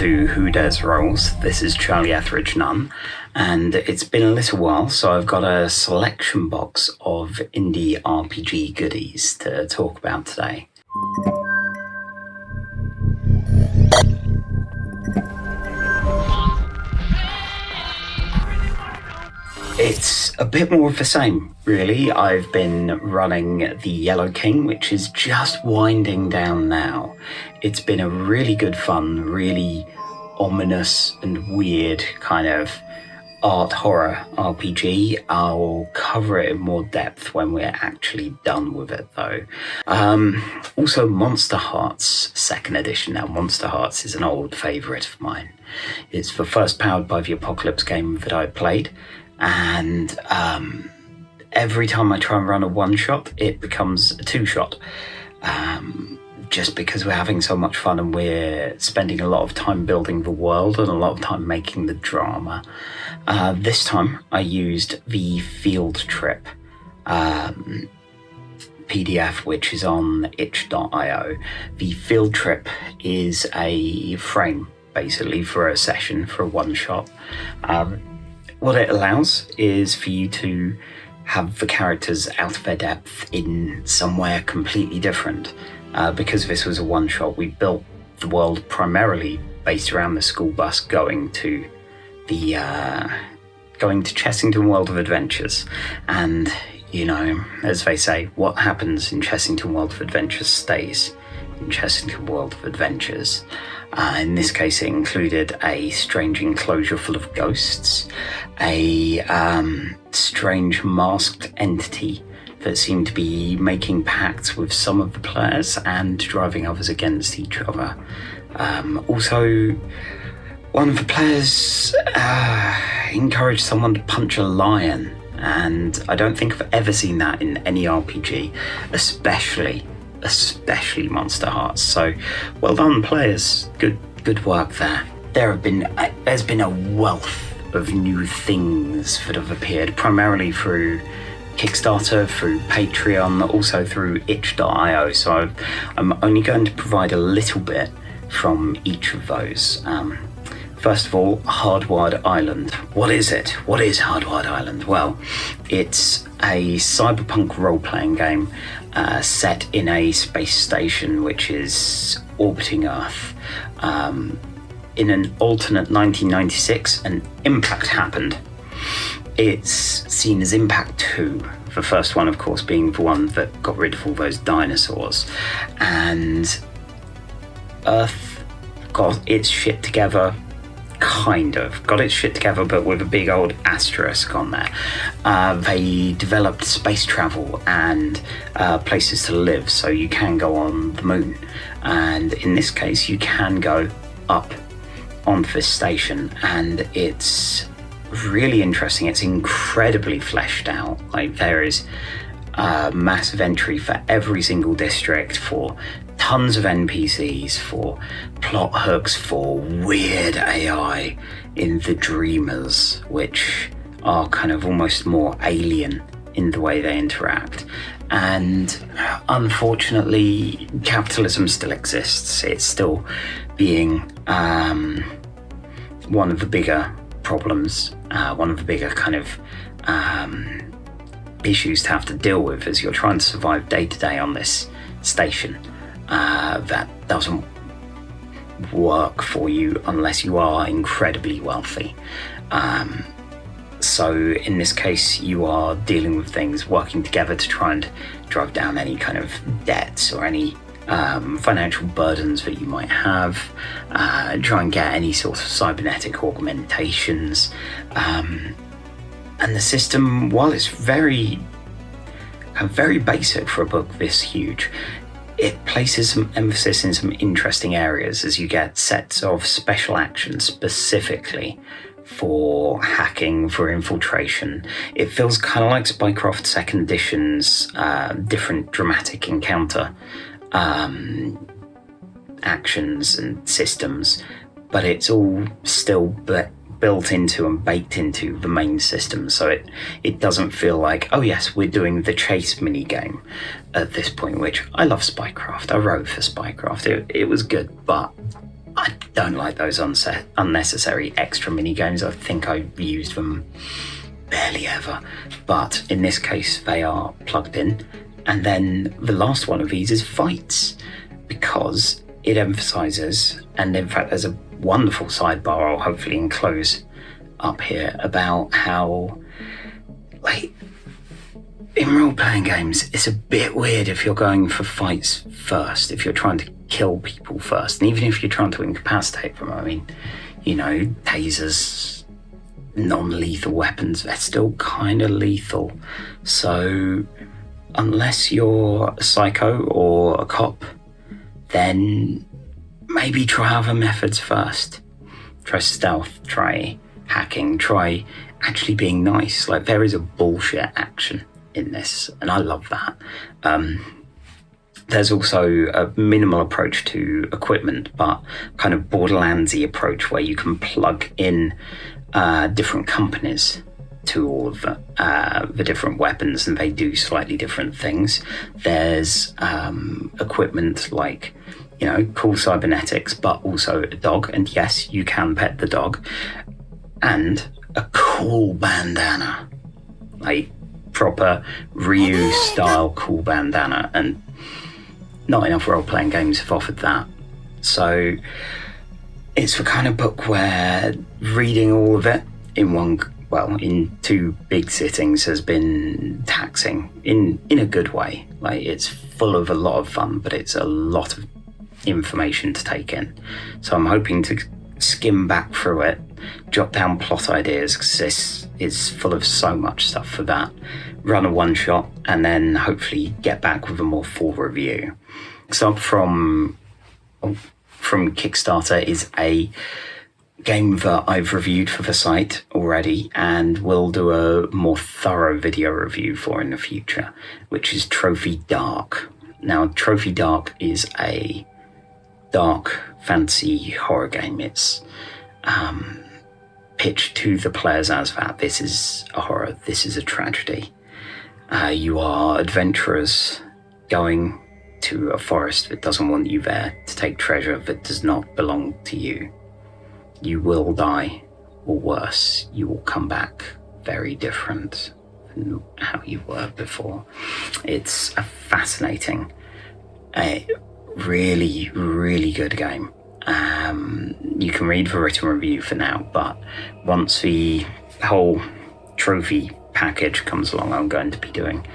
to Who Dares Rolls. This is Charlie Etheridge Nunn, and it's been a little while, so I've got a selection box of indie RPG goodies to talk about today. It's a bit more of the same, really. I've been running the Yellow King, which is just winding down now. It's been a really good fun, really ominous and weird kind of art horror RPG. I'll cover it in more depth when we're actually done with it, though. Also, Monster Hearts 2nd edition. Now, Monster Hearts is an old favourite of mine. It's the first Powered by the Apocalypse game that I played. And every time I try and run a one-shot, it becomes a two-shot. Just because we're having so much fun and we're spending a lot of time building the world and a lot of time making the drama. This time I used the Field Trip PDF, which is on itch.io. The Field Trip is a frame, basically, for a session, for a one-shot. What it allows is for you to have the characters out of their depth in somewhere completely different. Because this was a one-shot, we built the world primarily based around the school bus going to Chessington World of Adventures. And, you know, as they say, what happens in Chessington World of Adventures stays in Chessington World of Adventures. In this case, it included a strange enclosure full of ghosts, a strange masked entity that seemed to be making pacts with some of the players and driving others against each other. Also, one of the players encouraged someone to punch a lion, and I don't think I've ever seen that in any RPG, especially Monster Hearts. So, well done, players. Good work there. There's been a wealth of new things that have appeared, primarily through Kickstarter, through Patreon, also through itch.io. So I'm only going to provide a little bit from each of those. First of all, Hardwired Island. What is it? What is Hardwired Island? Well, it's a cyberpunk role-playing game set in a space station which is orbiting Earth. In an alternate 1996, an impact happened. It's seen as Impact 2, the first one, of course, being the one that got rid of all those dinosaurs. And Earth got its shit together, got its shit together, but with a big old asterisk on there. They developed space travel and places to live, so you can go on the moon. And in this case, you can go up onto this station, and it's really interesting. It's incredibly fleshed out. Like, there is massive entry for every single district, for tons of NPCs, for plot hooks, for weird AI in the Dreamers, which are kind of almost more alien in the way they interact. And unfortunately, capitalism still exists. It's still being one of the bigger problems, one of the bigger kind of issues to have to deal with as you're trying to survive day to day on this station. That doesn't work for you unless you are incredibly wealthy. So in this case, you are dealing with things, working together to try and drive down any kind of debts or any financial burdens that you might have, try and get any sort of cybernetic augmentations. And the system, while it's very basic for a book this huge, it places some emphasis in some interesting areas as you get sets of special actions specifically for hacking, for infiltration. It feels kind of like Spycraft 2nd edition's different dramatic encounter actions and systems, but it's all still built into and baked into the main system, so it doesn't feel like, oh yes, we're doing the chase mini game at this point, which I love Spycraft. I wrote for Spycraft. It was good, but I don't like those unnecessary extra mini games. I think I've used them barely ever, but in this case they are plugged in. And then the last one of these is fights, because it emphasizes, and in fact there's a wonderful sidebar I'll hopefully enclose up here about how, like, in role-playing games it's a bit weird if you're going for fights first, if you're trying to kill people first, and even if you're trying to incapacitate them. I mean, you know, tasers, non-lethal weapons, they're still kind of lethal. So unless you're a psycho or a cop, then maybe try other methods first. Try stealth, try hacking, try actually being nice. Like, there is a bullshit action in this, and I love that. There's also a minimal approach to equipment, but kind of Borderlands-y approach where you can plug in different companies to all of the different weapons, and they do slightly different things. There's equipment like, you know, cool cybernetics, but also a dog, and yes, you can pet the dog, and a cool bandana, like proper Ryu style cool bandana, and not enough role-playing games have offered that. So it's the kind of book where reading all of it in two big sittings has been taxing in a good way. Like, it's full of a lot of fun, but it's a lot of information to take in. So I'm hoping to skim back through it, jot down plot ideas, because this is full of so much stuff for that, run a one-shot, and then hopefully get back with a more full review. So from Kickstarter is a game that I've reviewed for the site already, and will do a more thorough video review for in the future, which is Trophy Dark. Now, Trophy Dark is a dark fantasy horror game. It's pitched to the players as that. This is a horror, this is a tragedy. You are adventurers going to a forest that doesn't want you there to take treasure that does not belong to you. You will die, or worse, you will come back very different than how you were before. It's a fascinating, really, really good game. You can read the written review for now, but once the whole trophy package comes along, I'm going to be doing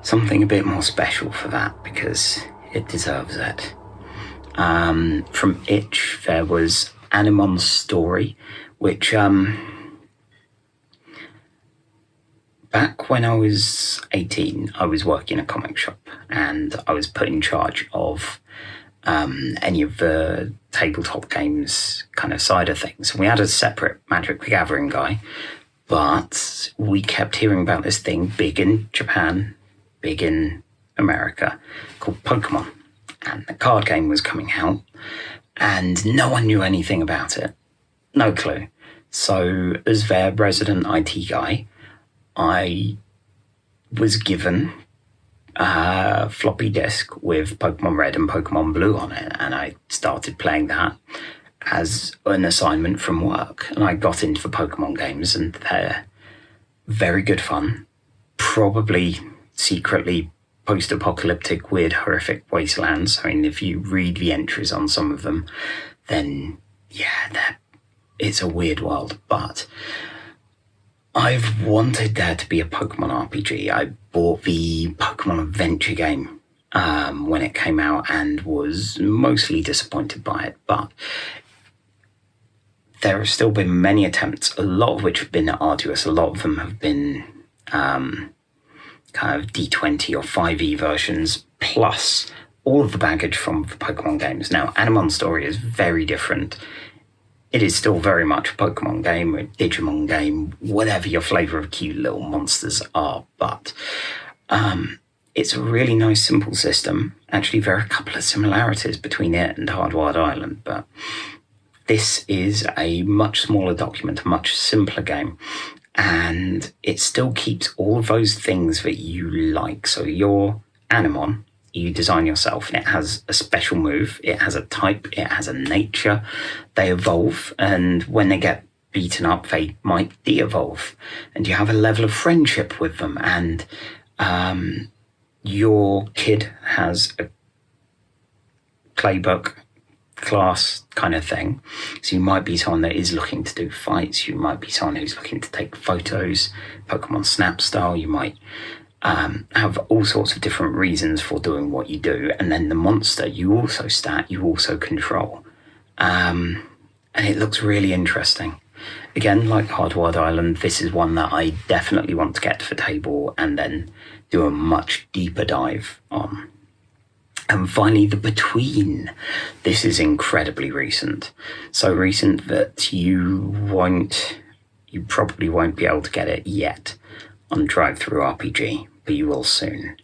something a bit more special for that, because it deserves it. From Itch, there was Animon's Story, which back when I was 18, I was working in a comic shop, and I was put in charge of any of the tabletop games kind of side of things. We had a separate Magic the Gathering guy, but we kept hearing about this thing big in Japan, big in America, called Pokemon. And the card game was coming out, and no one knew anything about it. No clue. So as their resident IT guy, I was given a floppy disk with Pokemon Red and Pokemon Blue on it, and I started playing that as an assignment from work. And I got into the Pokemon games, and they're very good fun. Probably secretly post-apocalyptic, weird, horrific wastelands. I mean, if you read the entries on some of them, then yeah, it's a weird world. But I've wanted there to be a Pokemon RPG. I bought the Pokemon Adventure game when it came out and was mostly disappointed by it. But there have still been many attempts, a lot of which have been arduous. A lot of them have been kind of D20 or 5e versions, plus all of the baggage from the Pokemon games. Now, Animon Story is very different. It is still very much a Pokemon game, a Digimon game, whatever your flavour of cute little monsters are, but it's a really nice, simple system. Actually, there are a couple of similarities between it and Hardwired Island, but this is a much smaller document, a much simpler game. And it still keeps all of those things that you like. So your Animon you design yourself, and it has a special move, it has a type, it has a nature. They evolve, and when they get beaten up, they might de-evolve, and you have a level of friendship with them, and your kid has a playbook class kind of thing. So you might be someone that is looking to do fights, you might be someone who's looking to take photos, Pokemon Snap style, you might have all sorts of different reasons for doing what you do. And then the monster you also stat, you also control, and it looks really interesting. Again, like Hardwired Island, this is one that I definitely want to get to the table and then do a much deeper dive on. And finally, the Between. This is incredibly recent. So recent that you probably won't be able to get it yet on Drive-Thru RPG, but you will soon.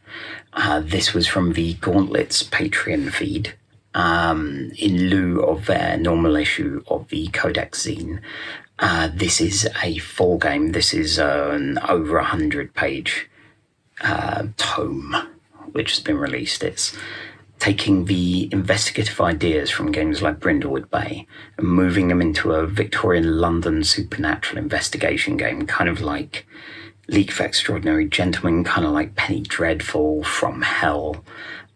This was from the Gauntlet's Patreon feed, in lieu of their normal issue of the Codex Zine. This is a full game. This is an over 100-page tome, which has been released. It's taking the investigative ideas from games like Brindlewood Bay and moving them into a Victorian London supernatural investigation game, kind of like League of Extraordinary Gentlemen, kind of like Penny Dreadful, From Hell,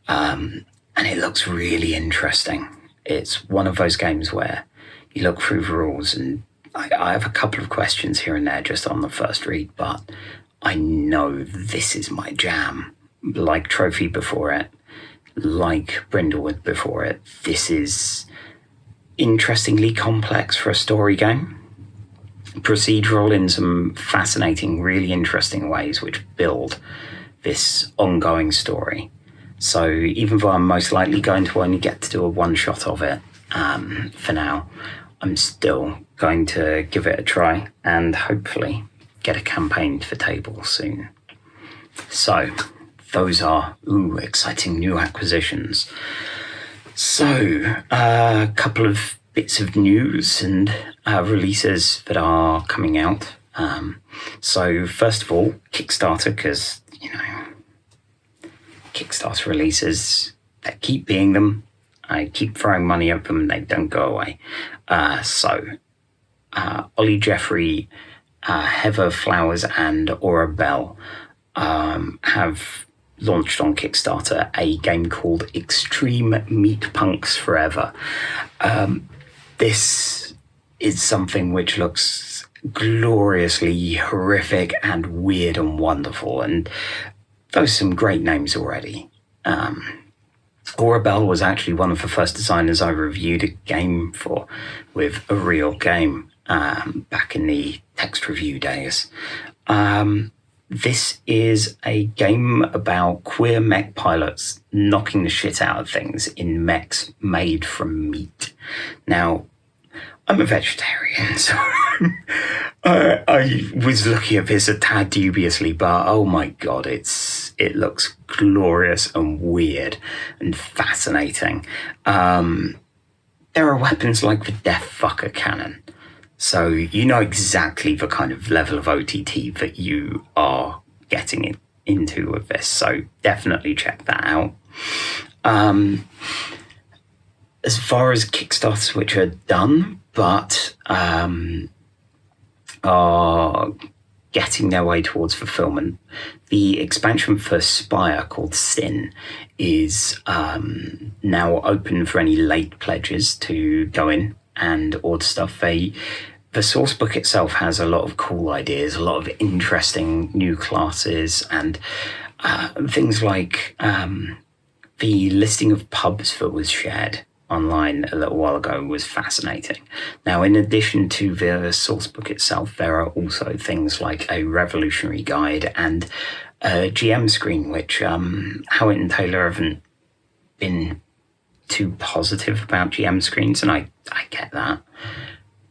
and it looks really interesting. It's one of those games where you look through the rules, and I have a couple of questions here and there just on the first read, but I know this is my jam. Like Trophy before it, like Brindlewood before it, this is interestingly complex for a story game. Procedural in some fascinating, really interesting ways, which build this ongoing story. So even though I'm most likely going to only get to do a one-shot of it for now, I'm still going to give it a try and hopefully get a campaign to the table soon. So those are exciting new acquisitions. So a couple of bits of news and releases that are coming out. So first of all, Kickstarter, because Kickstarter releases, they keep being them. I keep throwing money at them and they don't go away. Ollie Jeffrey, Heather Flowers and Aura Bell have launched on Kickstarter a game called Extreme Meat Punks Forever. This is something which looks gloriously horrific and weird and wonderful, and those are some great names already. Aura Bell was actually one of the first designers I reviewed a game for with a real game back in the text review days. This is a game about queer mech pilots knocking the shit out of things in mechs made from meat. Now, I'm a vegetarian, so I was looking at this a tad dubiously, but oh my god, it looks glorious and weird and fascinating. There are weapons like the Death Fucker cannon, so you know exactly the kind of level of OTT that you are getting into with this, so definitely check that out. As far as Kickstarters which are done, but are getting their way towards fulfillment, the expansion for Spire called Sin is now open for any late pledges to go in and order stuff. The source book itself has a lot of cool ideas, a lot of interesting new classes, and things like the listing of pubs that was shared online a little while ago was fascinating. Now, in addition to the source book itself, there are also things like a revolutionary guide and a GM screen, which Howitt and Taylor haven't been too positive about GM screens, and I get that.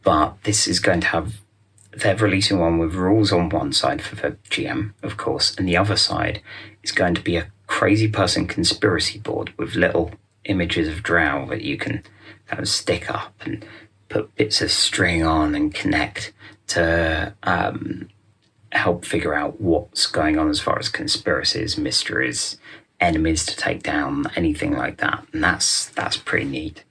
But this is going to have, they're releasing one with rules on one side for the GM, of course, and the other side is going to be a crazy person conspiracy board with little images of Drow that you can kind of stick up and put bits of string on and connect to help figure out what's going on as far as conspiracies, mysteries, enemies to take down, anything like that. And that's pretty neat.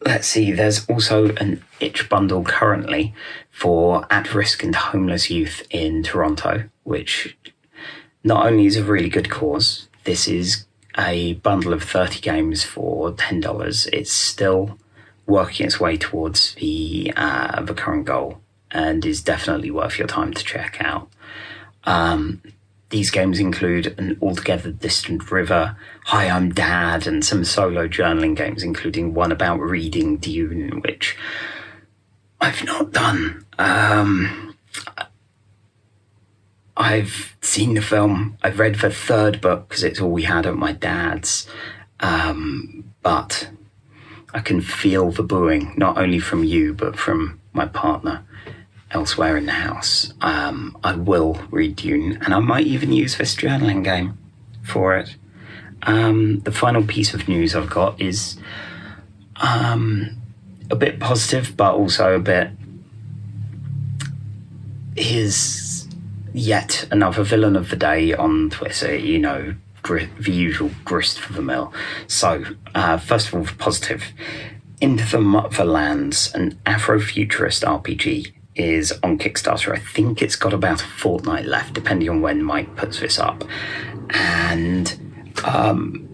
Let's see, there's also an itch bundle currently for at-risk and homeless youth in Toronto, which not only is a really good cause, this is a bundle of 30 games for $10. It's still working its way towards the current goal and is definitely worth your time to check out. These games include An Altogether Distant River, Hi, I'm Dad, and some solo journaling games, including one about reading Dune, which I've not done. I've seen the film. I've read the third book because it's all we had at my dad's. But I can feel the booing, not only from you, but from my partner elsewhere in the house. I will read Dune, and I might even use this journaling game for it. The final piece of news I've got is a bit positive, but also a bit... Here's yet another villain of the day on Twitter, the usual grist for the mill. So, first of all, positive. Into the Motherlands, an Afrofuturist RPG, is on Kickstarter. I think it's got about a fortnight left, depending on when Mike puts this up. And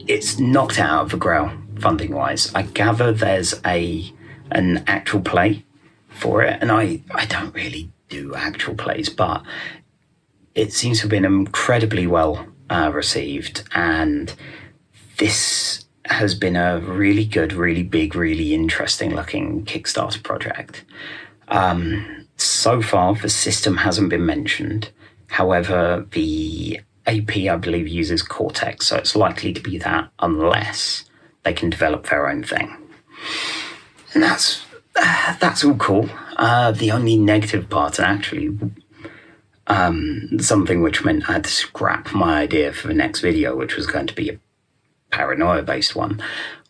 it's knocked out of the ground funding-wise. I gather there's an actual play for it, and I don't really do actual plays, but it seems to have been incredibly well received, and this has been a really good, really big, really interesting looking Kickstarter project. So far, the system hasn't been mentioned. However, the AP, I believe, uses Cortex, so it's likely to be that unless they can develop their own thing. And that's all cool. The only negative part, and actually something which meant I had to scrap my idea for the next video, which was going to be a paranoia-based one,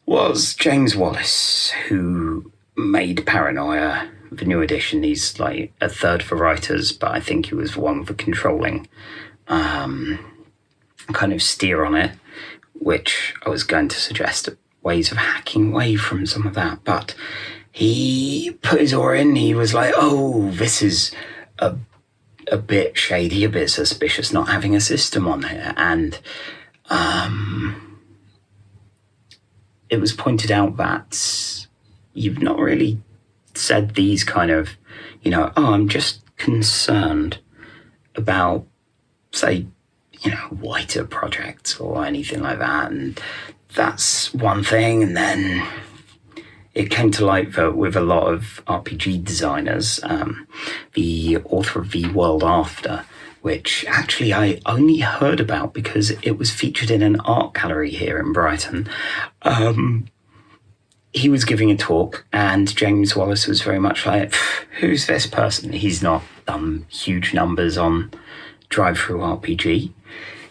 was James Wallace, who made Paranoia, the new edition. He's like a third for writers, but I think he was the one with the controlling kind of steer on it, which I was going to suggest ways of hacking away from some of that, but he put his oar in. He was like, oh, this is a bit shady, a bit suspicious not having a system on here. And it was pointed out that you've not really said these kind of, I'm just concerned about, say, whiter projects or anything like that. And that's one thing. And then it came to light that with a lot of RPG designers, the author of The World After, which actually I only heard about because it was featured in an art gallery here in Brighton. He was giving a talk, and James Wallace was very much like, who's this person? He's not done huge numbers on drive-through RPG.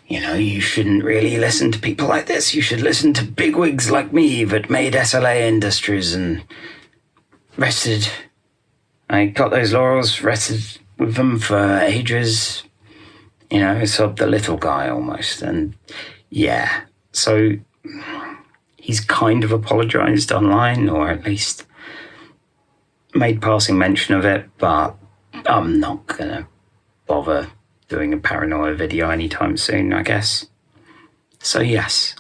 You shouldn't really listen to people like this. You should listen to bigwigs like me that made SLA Industries and rested. I got those laurels, rested with them for ages. Sort of the little guy almost. And yeah, so he's kind of apologized online, or at least made passing mention of it, but I'm not gonna bother doing a paranoia video anytime soon, I guess. So yes,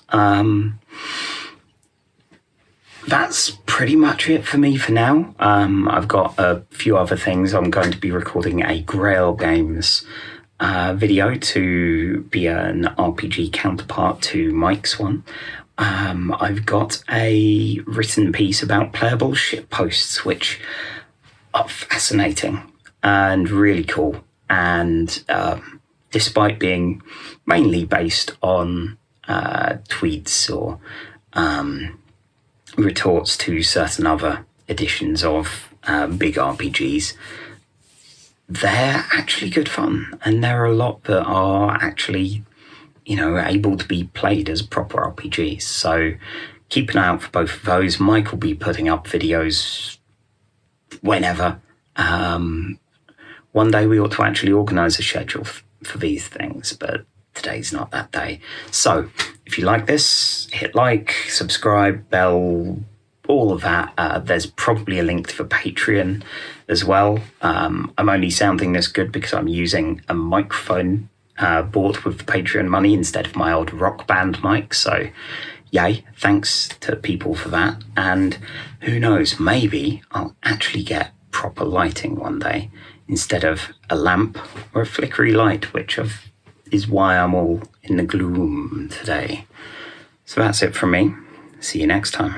that's pretty much it for me for now. I've got a few other things. I'm going to be recording a Grail Games video to be an RPG counterpart to Mike's one. I've got a written piece about playable shitposts, which are fascinating and really cool. And despite being mainly based on tweets or retorts to certain other editions of big RPGs, they're actually good fun. And there are a lot that are actually, able to be played as proper RPGs. So keep an eye out for both of those. Mike will be putting up videos whenever. One day we ought to actually organise a schedule for these things, but today's not that day. So if you like this, hit like, subscribe, bell, all of that. There's probably a link to the Patreon as well. I'm only sounding this good because I'm using a microphone bought with the Patreon money instead of my old Rock Band mic. So yay, thanks to people for that. And who knows, maybe I'll actually get proper lighting one day instead of a lamp or a flickery light, which is why I'm all in the gloom today. So that's it from me. See you next time.